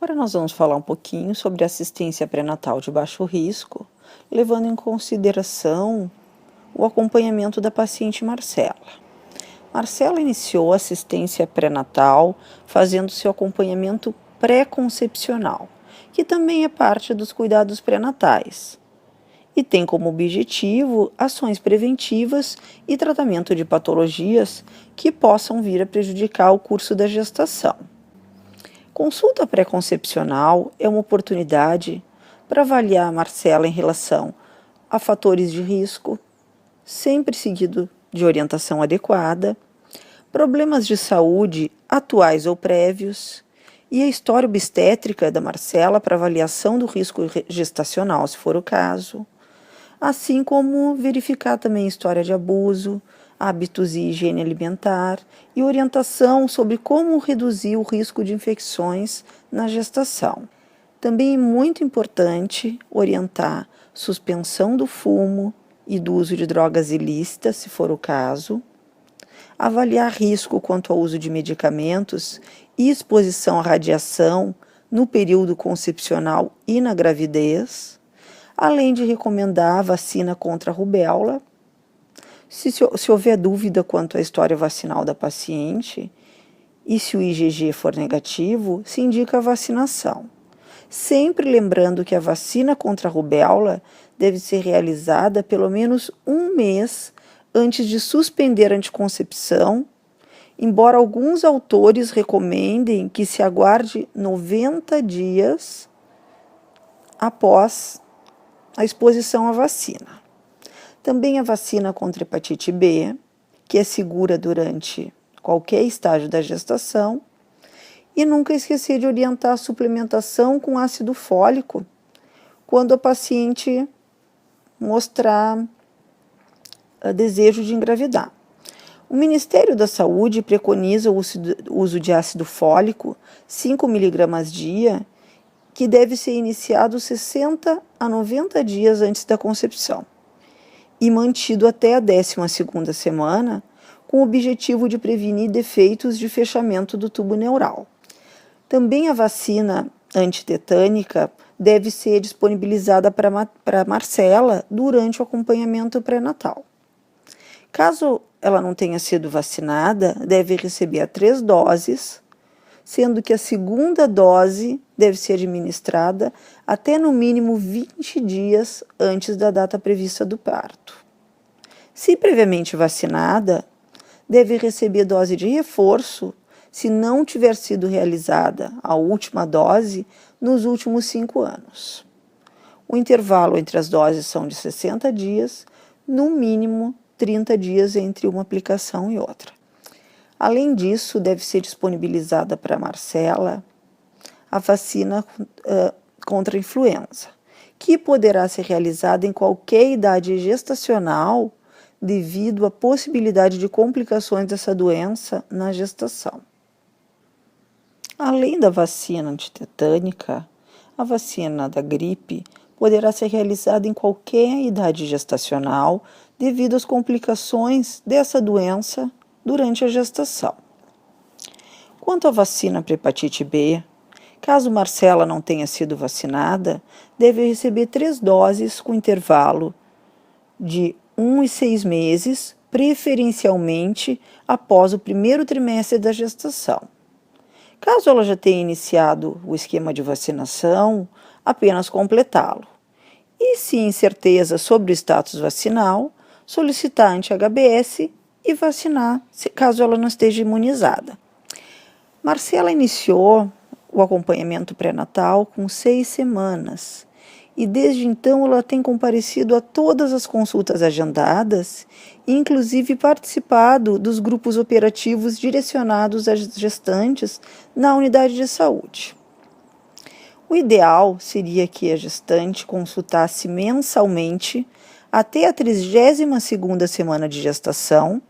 Agora nós vamos falar um pouquinho sobre assistência pré-natal de baixo risco, levando em consideração o acompanhamento da paciente Marcela. Marcela iniciou a assistência pré-natal fazendo seu acompanhamento pré-concepcional, que também é parte dos cuidados pré-natais, e tem como objetivo ações preventivas e tratamento de patologias que possam vir a prejudicar o curso da gestação. Consulta pré-concepcional é uma oportunidade para avaliar a Marcela em relação a fatores de risco, sempre seguido de orientação adequada, problemas de saúde atuais ou prévios e a história obstétrica da Marcela para avaliação do risco gestacional, se for o caso, assim como verificar também história de abuso, hábitos e higiene alimentar e orientação sobre como reduzir o risco de infecções na gestação. Também é muito importante orientar suspensão do fumo e do uso de drogas ilícitas, se for o caso, avaliar risco quanto ao uso de medicamentos e exposição à radiação no período concepcional e na gravidez, além de recomendar a vacina contra a rubéola. Se houver dúvida quanto à história vacinal da paciente e se o IgG for negativo, se indica a vacinação. Sempre lembrando que a vacina contra a rubéola deve ser realizada pelo menos um mês antes de suspender a anticoncepção, embora alguns autores recomendem que se aguarde 90 dias após a exposição à vacina. Também a vacina contra hepatite B, que é segura durante qualquer estágio da gestação, e nunca esquecer de orientar a suplementação com ácido fólico quando a paciente mostrar desejo de engravidar. O Ministério da Saúde preconiza o uso de ácido fólico, 5 mg dia, que deve ser iniciado 60 a 90 dias antes da concepção e mantido até a 12ª semana, com o objetivo de prevenir defeitos de fechamento do tubo neural. Também a vacina antitetânica deve ser disponibilizada para Marcela durante o acompanhamento pré-natal. Caso ela não tenha sido vacinada, deve receber 3 doses, sendo que a segunda dose deve ser administrada até no mínimo 20 dias antes da data prevista do parto. Se previamente vacinada, deve receber dose de reforço se não tiver sido realizada a última dose nos últimos 5 anos. O intervalo entre as doses são de 60 dias, no mínimo 30 dias entre uma aplicação e outra. Além disso, deve ser disponibilizada para Marcela a vacina contra a influenza, que poderá ser realizada em qualquer idade gestacional devido à possibilidade de complicações dessa doença na gestação. Além da vacina antitetânica, a vacina da gripe poderá ser realizada em qualquer idade gestacional devido às complicações dessa doença durante a gestação. Quanto à vacina para hepatite B, caso Marcela não tenha sido vacinada, deve receber 3 doses com intervalo de 1 e 6 meses, preferencialmente após o primeiro trimestre da gestação. Caso ela já tenha iniciado o esquema de vacinação, apenas completá-lo. E, se incerteza sobre o status vacinal, solicitar anti-HBs e vacinar, caso ela não esteja imunizada. Marcela iniciou o acompanhamento pré-natal com 6 semanas e desde então ela tem comparecido a todas as consultas agendadas e inclusive participado dos grupos operativos direcionados às gestantes na unidade de saúde. O ideal seria que a gestante consultasse mensalmente até a 32ª semana de gestação,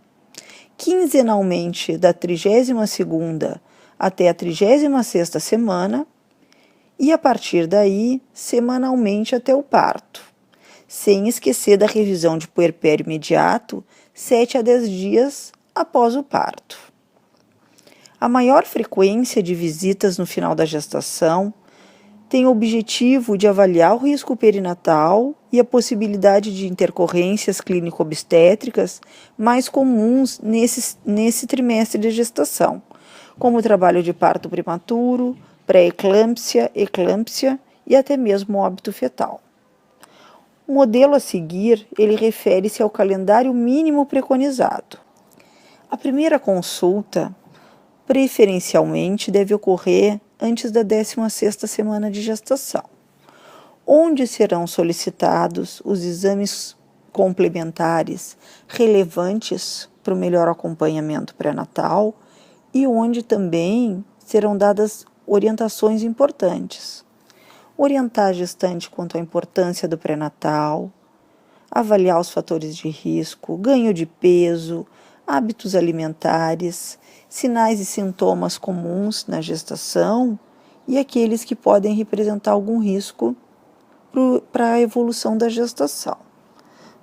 quinzenalmente da 32ª até a 36ª semana e, a partir daí, semanalmente até o parto, sem esquecer da revisão de puerpério imediato 7 a 10 dias após o parto. A maior frequência de visitas no final da gestação tem o objetivo de avaliar o risco perinatal e a possibilidade de intercorrências clínico-obstétricas mais comuns nesse trimestre de gestação, como o trabalho de parto prematuro, pré-eclâmpsia, eclâmpsia e até mesmo óbito fetal. O modelo a seguir, ele refere-se ao calendário mínimo preconizado. A primeira consulta, preferencialmente, deve ocorrer antes da 16ª semana de gestação, onde serão solicitados os exames complementares relevantes para o melhor acompanhamento pré-natal e onde também serão dadas orientações importantes. Orientar a gestante quanto à importância do pré-natal, avaliar os fatores de risco, ganho de peso, hábitos alimentares, sinais e sintomas comuns na gestação e aqueles que podem representar algum risco para a evolução da gestação.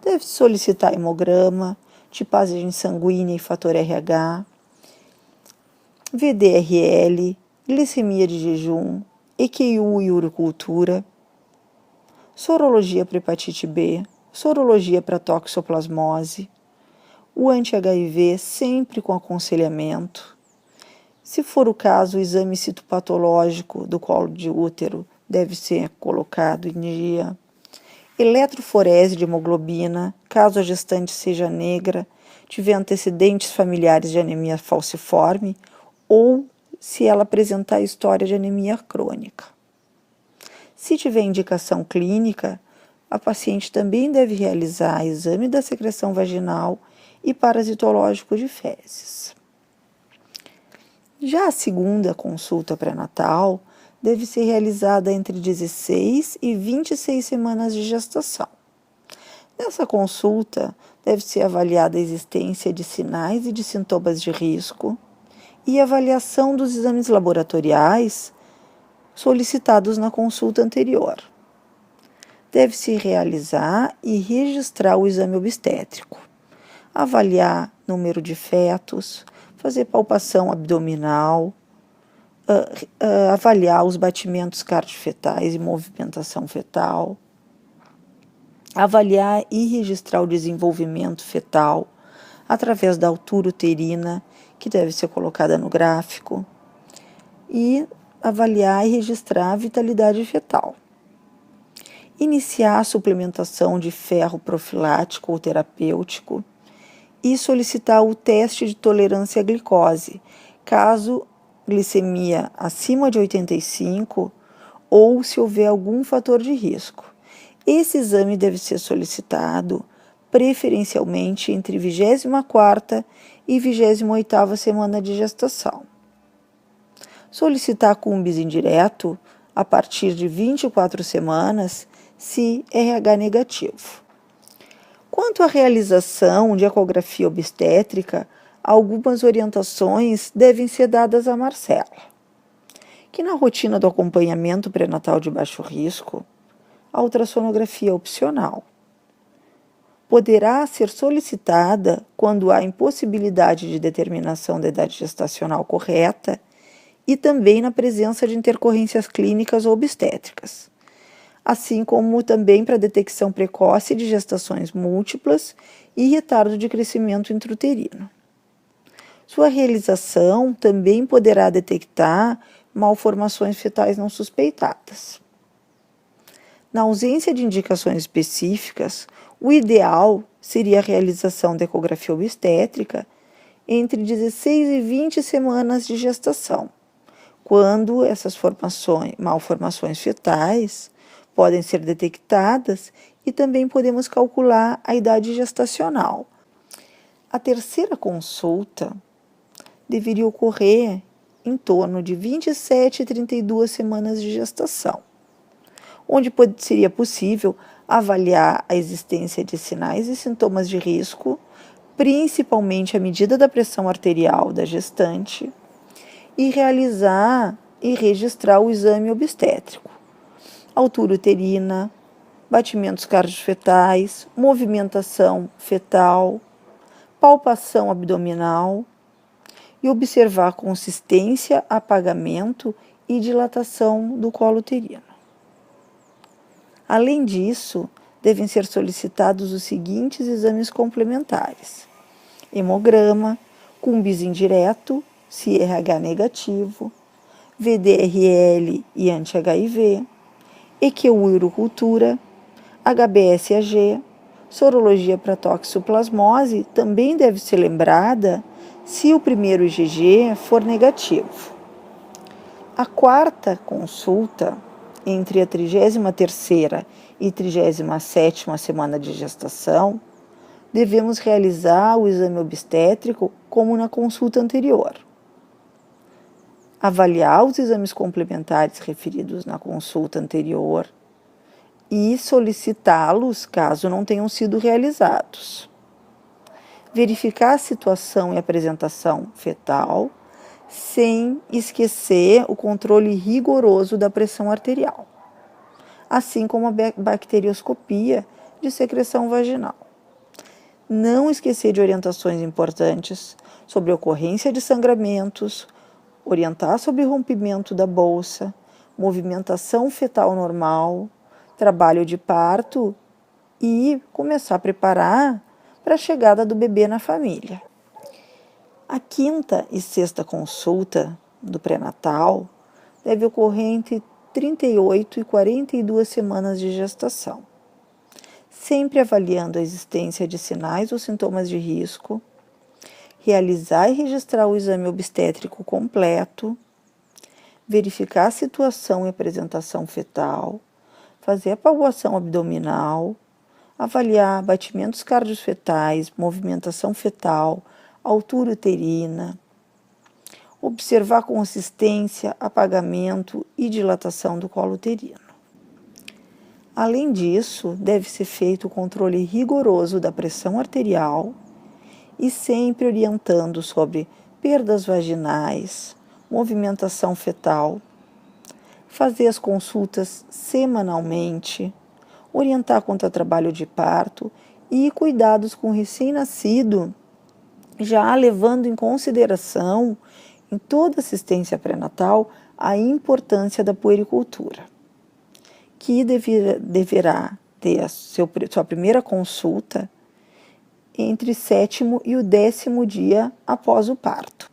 Deve-se solicitar hemograma, tipagem sanguínea e fator RH, VDRL, glicemia de jejum, EQU e urocultura, sorologia para hepatite B, sorologia para toxoplasmose, o anti-HIV sempre com aconselhamento. Se for o caso, o exame citopatológico do colo de útero deve ser colocado em dia. Eletroforese de hemoglobina, caso a gestante seja negra, tiver antecedentes familiares de anemia falciforme ou se ela apresentar história de anemia crônica. Se tiver indicação clínica, a paciente também deve realizar exame da secreção vaginal e parasitológico de fezes. Já a segunda consulta pré-natal deve ser realizada entre 16 e 26 semanas de gestação. Nessa consulta, deve ser avaliada a existência de sinais e de sintomas de risco e avaliação dos exames laboratoriais solicitados na consulta anterior. Deve-se realizar e registrar o exame obstétrico, avaliar número de fetos, fazer palpação abdominal, avaliar os batimentos cardiofetais e movimentação fetal, avaliar e registrar o desenvolvimento fetal através da altura uterina, que deve ser colocada no gráfico, e avaliar e registrar a vitalidade fetal. Iniciar a suplementação de ferro profilático ou terapêutico e solicitar o teste de tolerância à glicose, caso glicemia acima de 85 ou se houver algum fator de risco. Esse exame deve ser solicitado preferencialmente entre 24ª e 28ª semana de gestação. Solicitar cumbis indireto a partir de 24 semanas, se RH negativo. Quanto à realização de ecografia obstétrica, algumas orientações devem ser dadas à Marcela, que na rotina do acompanhamento pré-natal de baixo risco, a ultrassonografia é opcional. Poderá ser solicitada quando há impossibilidade de determinação da idade gestacional correta e também na presença de intercorrências clínicas ou obstétricas, assim como também para detecção precoce de gestações múltiplas e retardo de crescimento intrauterino. Sua realização também poderá detectar malformações fetais não suspeitadas. Na ausência de indicações específicas, o ideal seria a realização da ecografia obstétrica entre 16 e 20 semanas de gestação, quando essas malformações fetais podem ser detectadas e também podemos calcular a idade gestacional. A terceira consulta deveria ocorrer em torno de 27 e 32 semanas de gestação, onde seria possível avaliar a existência de sinais e sintomas de risco, principalmente a medida da pressão arterial da gestante, e realizar e registrar o exame obstétrico, altura uterina, batimentos cardiofetais, movimentação fetal, palpação abdominal e observar consistência, apagamento e dilatação do colo uterino. Além disso, devem ser solicitados os seguintes exames complementares: hemograma, com bis indireto, se RH negativo, VDRL e anti-HIV, equiurocultura, HBsAg, sorologia para toxoplasmose também deve ser lembrada se o primeiro IgG for negativo. A quarta consulta, entre a 33ª e 37ª semana de gestação, devemos realizar o exame obstétrico como na consulta anterior. Avaliar os exames complementares referidos na consulta anterior e solicitá-los caso não tenham sido realizados. Verificar a situação e apresentação fetal, sem esquecer o controle rigoroso da pressão arterial, assim como a bacterioscopia de secreção vaginal. Não esquecer de orientações importantes sobre a ocorrência de sangramentos, orientar sobre rompimento da bolsa, movimentação fetal normal, trabalho de parto e começar a preparar para a chegada do bebê na família. A quinta e sexta consulta do pré-natal deve ocorrer entre 38 e 42 semanas de gestação, sempre avaliando a existência de sinais ou sintomas de risco, realizar e registrar o exame obstétrico completo, verificar a situação e apresentação fetal, fazer a palpação abdominal, avaliar batimentos cardiofetais, movimentação fetal, altura uterina, observar consistência, apagamento e dilatação do colo uterino. Além disso, deve ser feito o controle rigoroso da pressão arterial e sempre orientando sobre perdas vaginais, movimentação fetal, fazer as consultas semanalmente, orientar quanto ao trabalho de parto e cuidados com o recém-nascido, já levando em consideração, em toda assistência pré-natal, a importância da puericultura, que deverá ter sua primeira consulta entre o 7º e o 10º dia após o parto.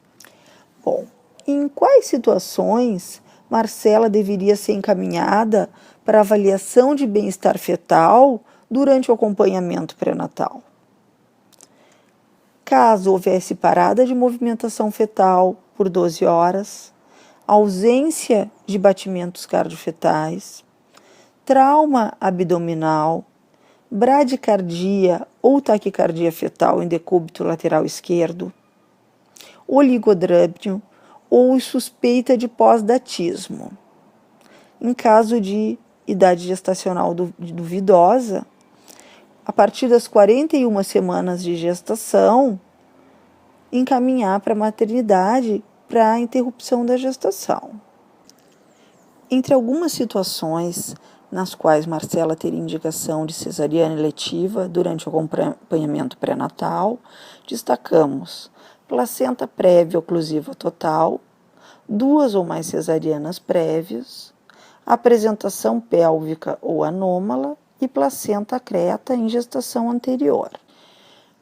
Bom, em quais situações Marcela deveria ser encaminhada para avaliação de bem-estar fetal durante o acompanhamento pré-natal? Caso houvesse parada de movimentação fetal por 12 horas, ausência de batimentos cardiofetais, trauma abdominal, bradicardia ou taquicardia fetal em decúbito lateral esquerdo, oligodrâmnio ou suspeita de pós-datismo. Em caso de idade gestacional duvidosa, a partir das 41 semanas de gestação, encaminhar para a maternidade para a interrupção da gestação. Entre algumas situações nas quais Marcela teria indicação de cesariana eletiva durante o acompanhamento pré-natal, destacamos placenta prévia oclusiva total, 2 ou mais cesarianas prévias, apresentação pélvica ou anômala e placenta creta em gestação anterior.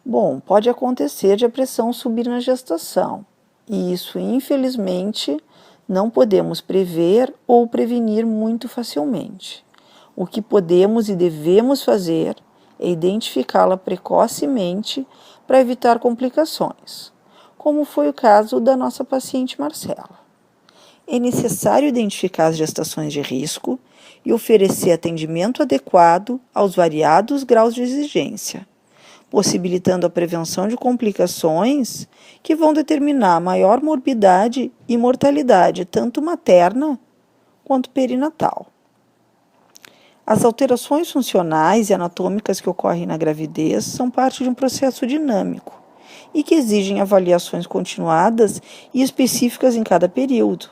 Bom, pode acontecer de a pressão subir na gestação, e isso, infelizmente, não podemos prever ou prevenir muito facilmente. O que podemos e devemos fazer é identificá-la precocemente para evitar complicações, como foi o caso da nossa paciente Marcela. É necessário identificar as gestações de risco e oferecer atendimento adequado aos variados graus de exigência, possibilitando a prevenção de complicações que vão determinar maior morbidade e mortalidade, tanto materna quanto perinatal. As alterações funcionais e anatômicas que ocorrem na gravidez são parte de um processo dinâmico e que exigem avaliações continuadas e específicas em cada período,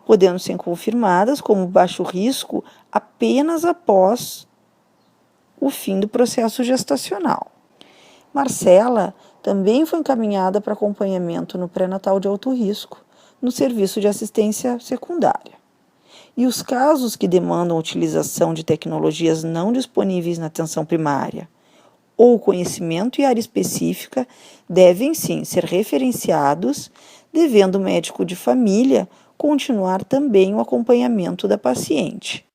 podendo ser confirmadas como baixo risco apenas após o fim do processo gestacional. Marcela também foi encaminhada para acompanhamento no pré-natal de alto risco, no serviço de assistência secundária. E os casos que demandam a utilização de tecnologias não disponíveis na atenção primária ou conhecimento e área específica devem sim ser referenciados, devendo o médico de família continuar também o acompanhamento da paciente.